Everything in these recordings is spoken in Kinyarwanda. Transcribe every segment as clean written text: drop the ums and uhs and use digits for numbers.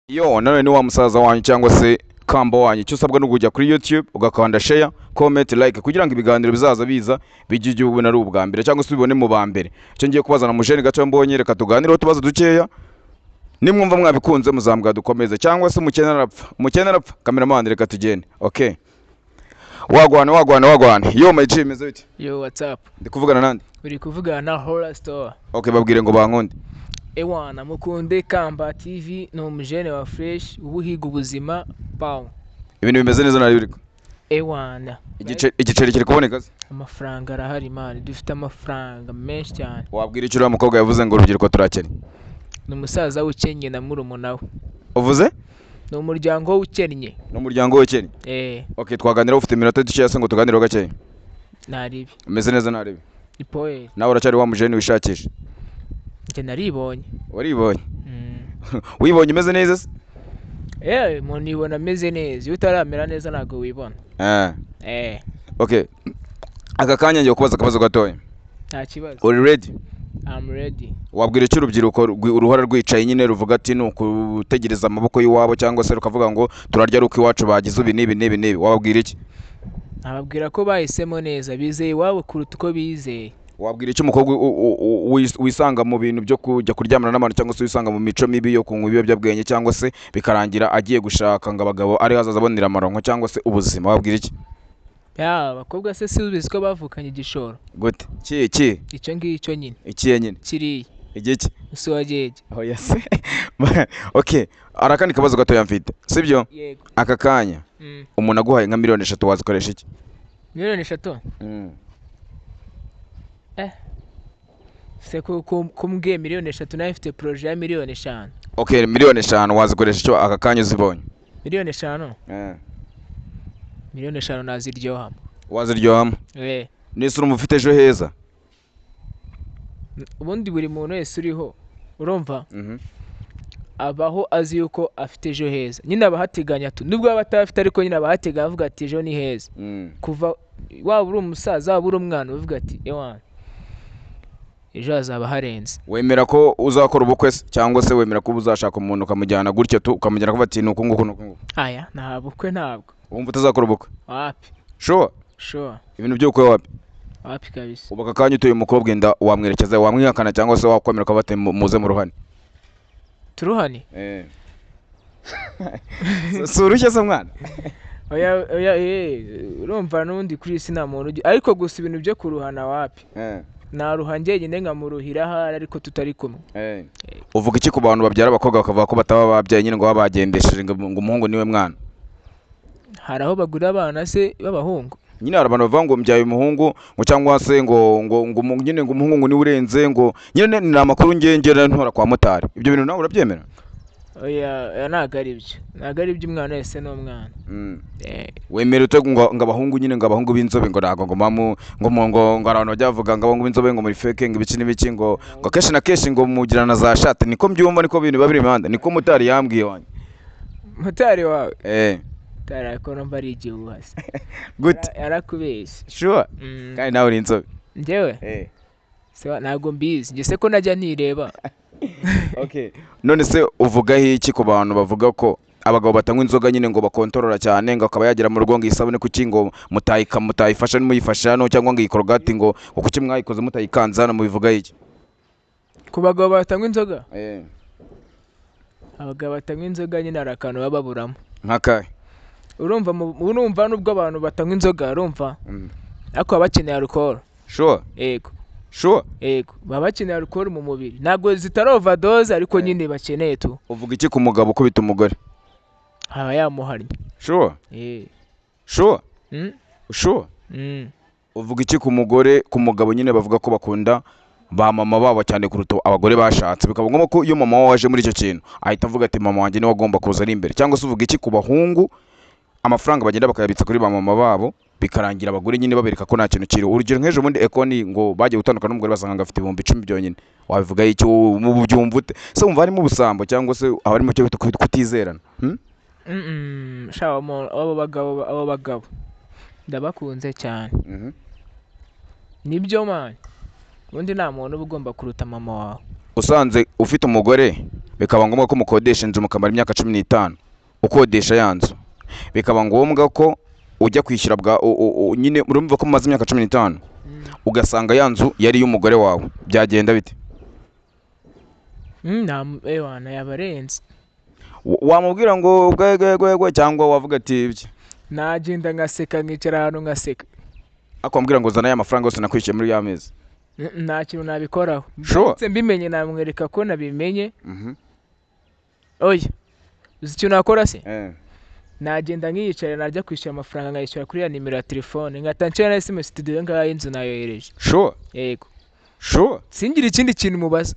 Yo none ni wa musaza wanyu cyangwa se kamba wanyu cyo usabwa no kujya kuri YouTube ugakanda share comment like kugira ngo ibiganiro bizaza biza bijye igihugu na ubwa mbere cyangwa se ubibone mu ba mbere cyo ngiye kubazana mu jene gato mbonye reka tuganire tubazo dukeya nimwumva mwabikunze muzambwa dukomeze cyangwa se umukene arapfa cameraman reka tugende okay wagwana yo my G meze bite Yo, what's up? ndi kuvugana nande Uri kuvugana na Horror Store. okay babwire ngo bankunde Ewana mukunde Kamba TV ni umujene wa fresh ubuhiga ubuzima pawo. ibintu bimeze neza nari biriko Ewana igiceri kiri kuboneka se amafaranga arahari man, dufite amafaranga menshi cyane. wabwira icyo uriya mukobwa yavuze ngo urubyiruko turakene Ni umusaza ukennye na murumuna we. uvuze Ni umuryango ukennye. n'umuryango w'ekeni okay twaganira ufite iminota dukeya se ngo tuganireho gakeya Naribi. umeze neza naribi Ipoe. nawe uracyari wa mujeni wishakisha Nje naribonye. waribonye wibonye umeze neza se Umuntu yibona ameze neza. Iyo utaramera neza ntabwo wibona. okay aka kanya ngiye kubaza akabazo gatoya Nta kibazo. uri ready I'm ready. wabwira icyo urubyiruko uruhara rwicaye nyine ruvuga ati ni ukutegereza amaboko y'iwabo cyangwa se rukavuga ngo turarya ruko iwacu bagize ubi nibi wabwira iki Ababwira ko bahisemo neza bizeye iwabo kuruta uko bizeye. wabwira icyo umukobwa wisanga mu bintu byo kujya kuryamana n'abantu cyangwa se wisanga mu mico mibi yo kunywa ibiyobyabwenge cyangwa se bikarangira agiye gushaka ngo abagabo ari hazaza abonera amaronko cyangwa se ubuzima wabwira iki Abakobwa se si ubizi ko bavukanye igishoro. gute Icyo ngicyo nyine ikiye nyine kiriya igiki usi wageje. oya se okay arakandi kabazo gatoya mfite sibyo Yego. aka kanya umuntu aguhaye nka miliyoni 3 wazikoresha iki Miliyoni 3? Se kumbwiye miliyoni 3 nawe ifite proje ya miliyoni 5. okay miliyoni 5 wazikoresha icyo aka kanya uzibonye Miliyoni 5? Miliyoni 5 naziryohamo. waziryohamo nese urumva ufite ejo heza Ubundi buri muntu wese uriho urumva abaho azi yuko afite ejo heza nyine abahateganya tu nubwo aba atafite ariko nyine abahateganya avuga ati ejo ni heza kuva waba uri umusaza waba uri umwana uvuga ati ewana ejo hazaba harenze. wemera ko uzakora ubukwe cyangwa se wemera ko uzashaka umuntu ukamujyana gutyo tu ukamujyana kuva ati nuko nguko aya nta bukwe ntabwo wumva utazakora ubukwe wapi sure ibintu by'ukwe wapi kabisa. ubu aka kanya utuye umukobwa inda wamwerekeza wamwihakana cyangwa se wakwemera ko bate muze mu ruhane turuhane surushye se mwana oya urumva n'undi kuri isi nta muntu ariko gusa ibintu byo kuruhana wapi naruha njyenyine nkamuruhira ahari ariko tutari kumwe. uvuga iki ku bantu babyara abakobwa bakavuga ko bataba babyaye nyine ngo babagendesheje ngo umuhungu niwe mwana hari aho bagura abana se b'abahungu nyine hari abantu bavuga ngo mbyaye umuhungu ngo cyangwa se ngo nyine ngo umuhungu ngo niwe urenze ngo nyine ni amakuru ngengera ntora kwa motari ibyo bintu nawe urabyemera oya ntabwo ari ibyo umwana wese ni umwana. wemera ute ngo abahungu nyine ngo abahungu b'inzobe ngo ntabwo ngo mamu ngo abantu bajya bavuga ngo abahungu b'inzobe ngo muri fake ngo ibiki n'ibiki ngo kenshi na kenshi ngo mugirana za shate niko mbyumva niko bintu biba biri imihanda niko motari yambwiye wanjye motari wawe motari ariko numva ari igihuha se gute yarakubeshye sure kandi nawe uri inzobe njyewe ntabwo mbizi njye se ko najya ntireba. okay none se uvugaho iki ku bantu bavuga ko abagabo batanywa inzoga nyine ngo bakontorora cyane ngo akaba yagera mu rugo ngo isabune kuki ngo mutayifasha n'umuyifasha no cyangwa ngo ikorogati ngo kuki mwayikoze mutayikanza hano mubivugaho iki ku bagabo batanywa inzoga abagabo batanywa inzoga nyine hari akantu baba baburamo nk'akahe urumva nubwo abantu batanywa inzoga urumva ariko baba bakeneye alcohol yego baba bakeneye alcohol mu mubiri ntabwo zitari overdose ariko nyine bakeneye tu. uvuga iki ku mugabo ukubita umugore aba yamuhannye uvuga iki ku mugore ku mugabo nyine bavuga ko bakunda ba mama babo cyane kuruta abagore bashatse bikaba ngombwa ko iyo mama waje muri icyo kintu ahita avuga ati mama wanjye niwe agomba kuza ari imbere cyangwa se uvuga iki ku bahungu amafaranga bagenda bakayabitsa kuri ba mama babo bikarangira abagore nyine babereka ko nta kintu kiri urugero nk'ejo bundi ekoni ngo bagiye gutandukana n'umugore basanga ngo afite 10,000 byonyine wabivuga iki mu byumva ute se wumva harimo ubusambo cyangwa se abarimo cyo kutizerana abo bagabo ndabakunze cyane nibyo man ubundi nta muntu uba ugomba kuruta mama wawe usanze ufite umugore bikaba ngombwa ko mukodesha inzu mukamara imyaka 15 ukodesha ya nzu, bikaba ngombwa ko ujya kwishyura nyine urumva ko mumaze imyaka 15 ugasanga ya nzu yari y'umugore wawe, byagenda bite? Ewana yabarenze. Wamubwira ngo gwe cyangwa wavuga ati ibyo? Nagenda ngaseka nkicara ahantu ngaseka. Akwambwira ngo zana ya mafaranga yose nakwishyuye muri ya mezi. Nta kintu nabikoraho. Sure. Mbimenye namwereka ko nabimenye. Oya, uzi icyo nakora se? Nagenda nkiyicara najya kwishyura amafaranga nkayishyura kuri ya nimero ya telefone ngatanshira na SMS studio ngaho inzu nayohereje. Sure. Yego. Sure. Singira ikindi kintu mubaza.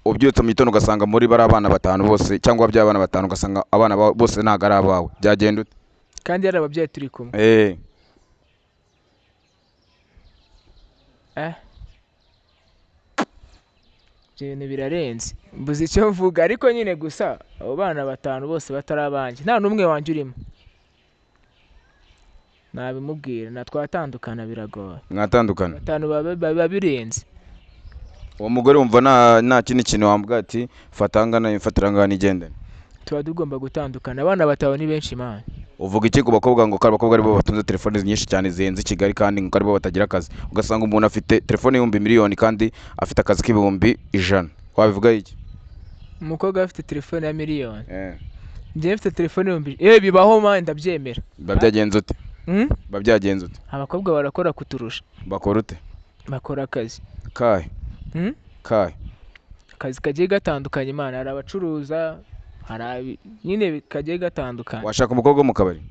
Ubyutse mu gitondo ugasanga muri bari abana batanu bose cyangwa by'abana batanu ugasanga abana bose ntago ari abawe, byagenda ute? Kandi yari ababyeyi turi kumwe. Ibintu birarenze, mbuze icyo mvuga, ariko nyine gusa abo bana batanu bose batari abanjye nta n'umwe wanjye urimo. Nabimubwira na twatandukana biragoye. Mwatandukana? Batanu baba birenze. Uwo mugore wumva nta kindi kintu wambwa ati fatangana imfatirangana igendane? Tuba tugomba gutandukana, abana batabo ni benshi man. Uvuga iki ku bakobwa ngo abakobwa aribo batunze telefone nyinshi cyane zihenze Kigali kandi ngo aribo batagira akazi, ugasanga umuntu afite telefone y'ibihumbi miliyoni kandi afite akazi k'ibihumbi 100, wabivuga iki? Umukobwa afite telefone ya miliyoni, njye mfite telefone y'ibihumbi, bibaho man, ndabyemera. Babyagenze ute? Babyagenze ute? Abakobwa barakora kuturusha. Bakora ute? Bakora akazi kahe? Akazi kagiye gatandukanye man, hari abacuruza, hari nyine kagiye gatandukanye. Washaka umukobwa mu kabari?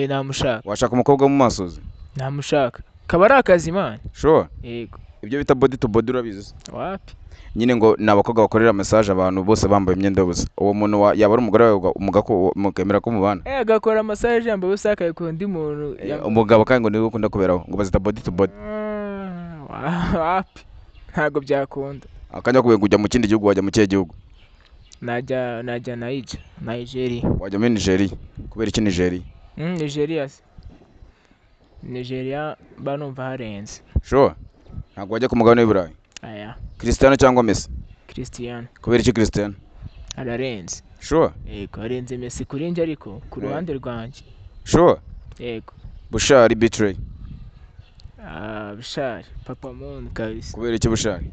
Namushaka. Washaka umukobwa mu masozi? Namushaka. Kaba ari akazi man. Sure. Yego. Ibyo bita body to body urabizi? Wapi? Nyine ngo nabakobwa bakorera message abantu bose bambaye imyenda y'ubusa, uwo muntu yaba ari umugore wawe umugako mukemera ko mubana? Agakora message yambaye ubusa akayikunda undi muntu. Umugabo kandi ngo niwe ukunda kuberaho ngo bazita body to body. Wapi? Ntago byakunda. Akanya kuwe kujya mu kindi gihugu, wajya mu kihe gihugu? Najya Nigeria. Wajya muri Nigeria? Kubera iki Nigeria? Nigeria banumva harenze. Sure. Ntabwo wajya ku mugabane w'Iburayi? Aya. Cristiano cyangwa Messi? Cristiano. Kubera iki Cristiano? Ararenze. Sure. Yego, arenze Messi kuri njye ariko ku ruhande rwanjye. Sure. Yego. Bushari Betray? Bushari Papa Moon kabisa. Kubera iki Bushari?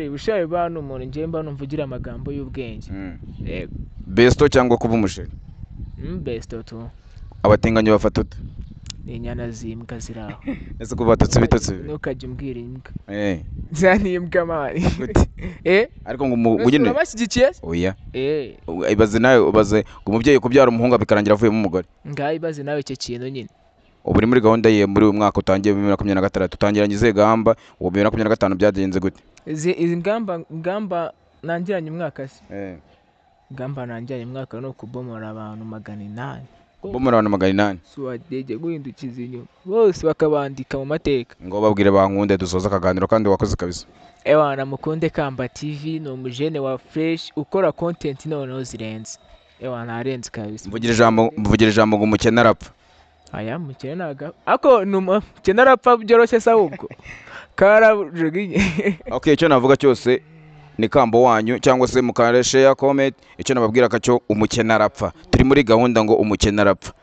Bushari bana umuntu njye mba numvugira amagambo y'ubwenge. Yego. Besto cyangwa kuba umusheri? Besto tu. Abatinganyi bafata ute? Ni inyana z'imbwa ziraho. Ese ko batutse bitutse? Ntukajye umbwira imbwa. Zani imbwa mari. Ariko ngo nyine urabashyigikiye? Oya. Ibaze nawe ubaze ngo umubyeyi kubyara umuhungu bikarangira avuyemo umugore. Ngaho ibaze nawe icyo kintu nyine. Ubu uri muri gahunda ye muri uyu mwaka utangiye 2026 utangiranye izihe gahamba, ubu 2025 byagenze gute? Izi ngamba nangiranye umwaka se? Ngamba nangiranye umwaka no kubomora abantu 800. Kubomora abantu 800? Suwadege guhindukiza inyuma bose bakabandika mu mateka. Ngo babwire bankunde dusoza akaganiro kandi wakoze kabisa. Ewana mukunde Kamba TV no mujene wa fresh ukora content noneho zirenze. Ewana arenze kabisa. Mvugire ijambo ngo umukene arapfa. Aya mukene naga. Ako mukene arapfa byoroshye sa ubwo. Karajuginye. Okay, icyo navuga cyose ni Kambo wanyu cyangwa se mukare share comment, icyo nababwira kacyo umukene arapfa. Turi muri gahunda ngo umukene arapfa.